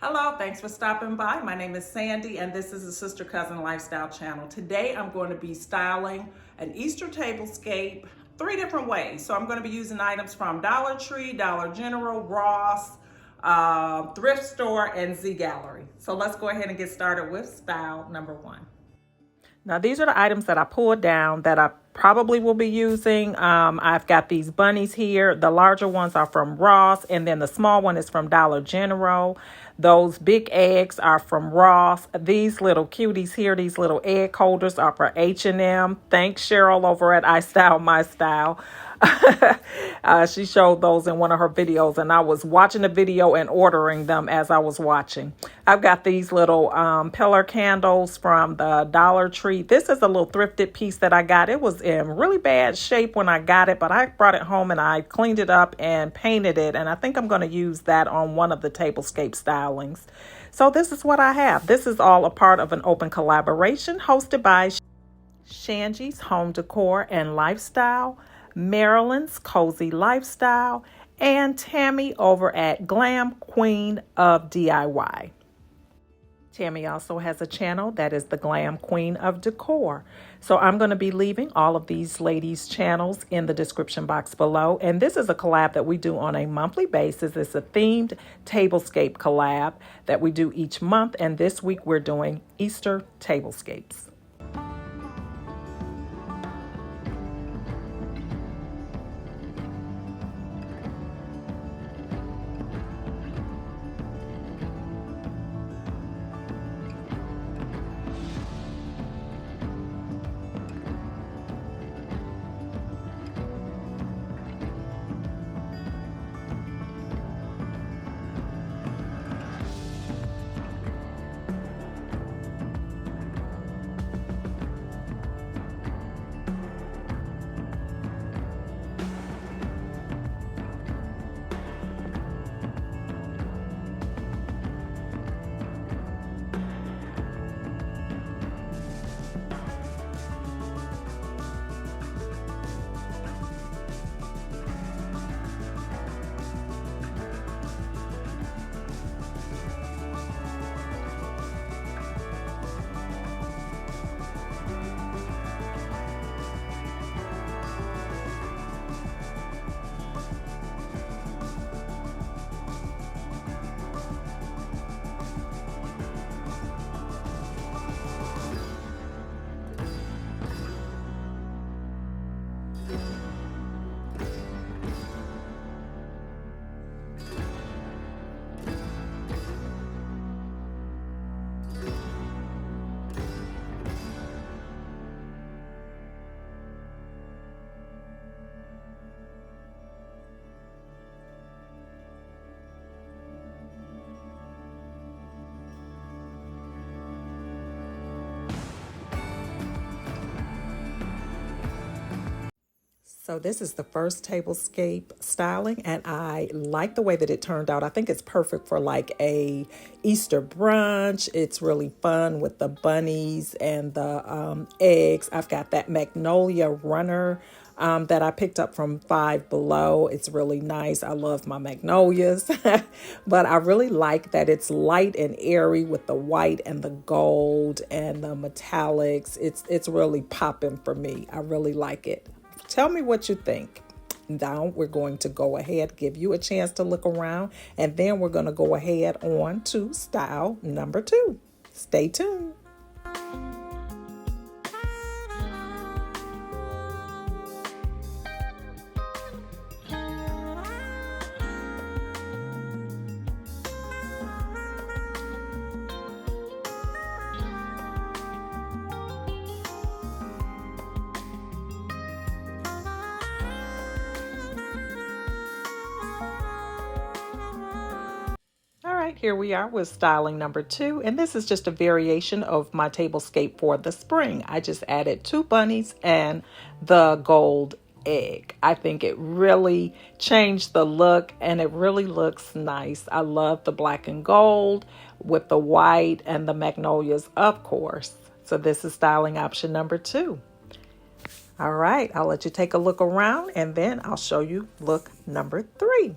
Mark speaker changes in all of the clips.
Speaker 1: Hello, thanks for stopping by. My name is Sandy and this is a Sister Cousin Lifestyle channel. Today I'm going to be styling an Easter tablescape 3 different ways. So I'm going to be using items from Dollar Tree, Dollar General, Ross, thrift store, and Zgallerie. So let's go ahead and get started with style number 1. Now these are the items that I pulled down that I probably will be using. I've got these bunnies here. The larger ones are from Ross, and then the small one is from Dollar General. Those big eggs are from Ross. These little cuties here, these little egg holders are for H&M. Thanks Cheryl over at I Style My Style. She showed those in one of her videos, and I was watching the video and ordering them as I was watching. I've got these little pillar candles from the Dollar Tree. This is a little thrifted piece that I got. It was in really bad shape when I got it, but I brought it home and I cleaned it up and painted it, and I think I'm going to use that on one of the tablescape stylings. So this is what I have. This is all a part of an open collaboration hosted by Shanji's Home Decor and Lifestyle, Marilyn's Cozy Lifestyle, and Tammy over at Glam Queen of DIY. Tammy also has a channel that is the Glam Queen of Decor. So I'm going to be leaving all of these ladies' channels in the description box below. And this is a collab that we do on a monthly basis. It's a themed tablescape collab that we do each month. And this week we're doing Easter tablescapes. So this is the first tablescape styling, and I like the way that it turned out. I think it's perfect for like a Easter brunch. It's really fun with the bunnies and the eggs. I've got that magnolia runner that I picked up from Five Below. It's really nice. I love my magnolias, but I really like that it's light and airy with the white and the gold and the metallics. It's really popping for me. I really like it. Tell me what you think. Now we're going to go ahead, give you a chance to look around, and then we're going to go ahead on to style number 2. Stay tuned. right, here we are with styling number 2, and this is just a variation of my tablescape for the spring. I just added 2 bunnies and the gold egg. I think it really changed the look and it really looks nice. I love the black and gold with the white and the magnolias, of course. So this is styling option number 2. All right, I'll let you take a look around and then I'll show you look number 3.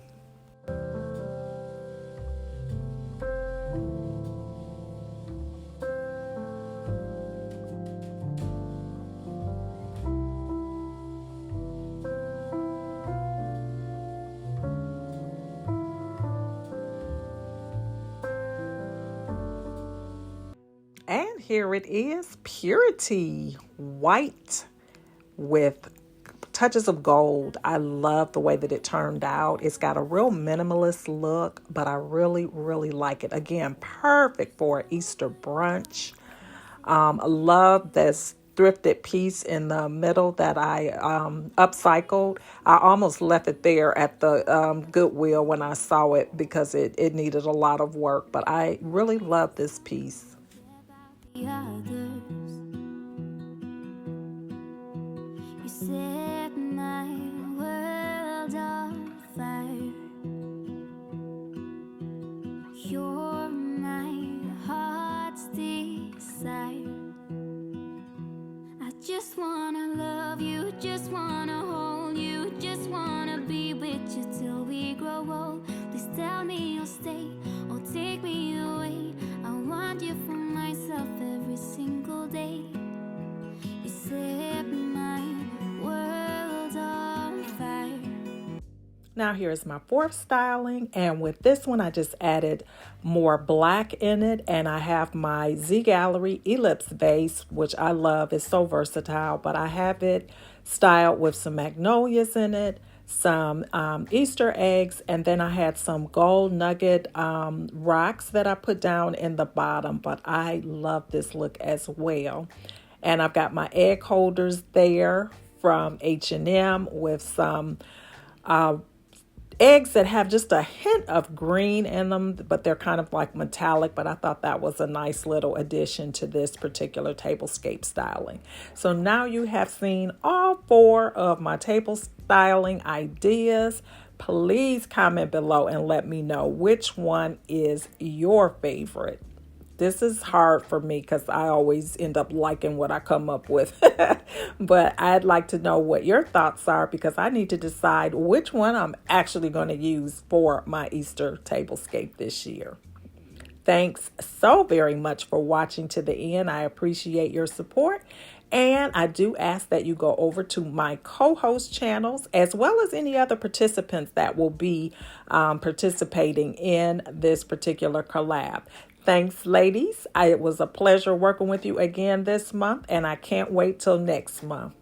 Speaker 1: Here it is, Purity white with touches of gold. I love the way that it turned out. It's got a real minimalist look, but I really, really like it. Again, perfect for Easter brunch. I love this thrifted piece in the middle that I upcycled. I almost left it there at the Goodwill when I saw it because it needed a lot of work, but I really love this piece.
Speaker 2: You set my world on fire. You're my heart's desire. I just wanna love you, just wanna hold you, just wanna be with you till we grow old. Please tell me you'll stay or take me away. I want you for myself every single day. You set my world on fire.
Speaker 1: Now here's my fourth styling, and with this one I just added more black in it, and I have my Zgallerie ellipse vase, which I love. It's so versatile, but I have it styled with some magnolias in it, some Easter eggs, and then I had some gold nugget rocks that I put down in the bottom, but I love this look as well. And I've got my egg holders there from H&M with some eggs that have just a hint of green in them, but they're kind of like metallic, but I thought that was a nice little addition to this particular tablescape styling. So now you have seen all 4 of my table styling ideas. Please comment below and let me know which one is your favorite. This is hard for me because I always end up liking what I come up with. But I'd like to know what your thoughts are because I need to decide which one I'm actually going to use for my Easter tablescape this year. Thanks so very much for watching to the end. I appreciate your support. And I do ask that you go over to my co-host channels as well as any other participants that will be participating in this particular collab. Thanks, ladies. It was a pleasure working with you again this month, and I can't wait till next month.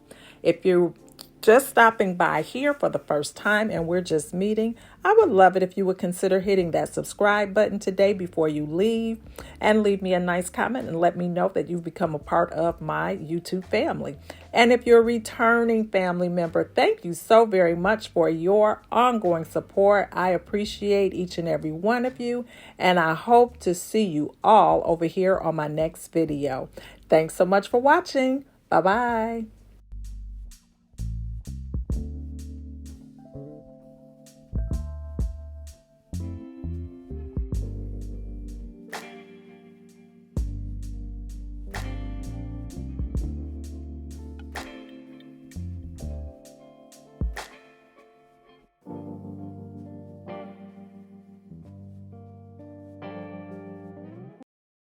Speaker 1: If you're just stopping by here for the first time and we're just meeting, I would love it if you would consider hitting that subscribe button today before you leave and leave me a nice comment and let me know that you've become a part of my YouTube family. And if you're a returning family member, thank you so very much for your ongoing support. I appreciate each and every one of you, and I hope to see you all over here on my next video. Thanks so much for watching. Bye-bye.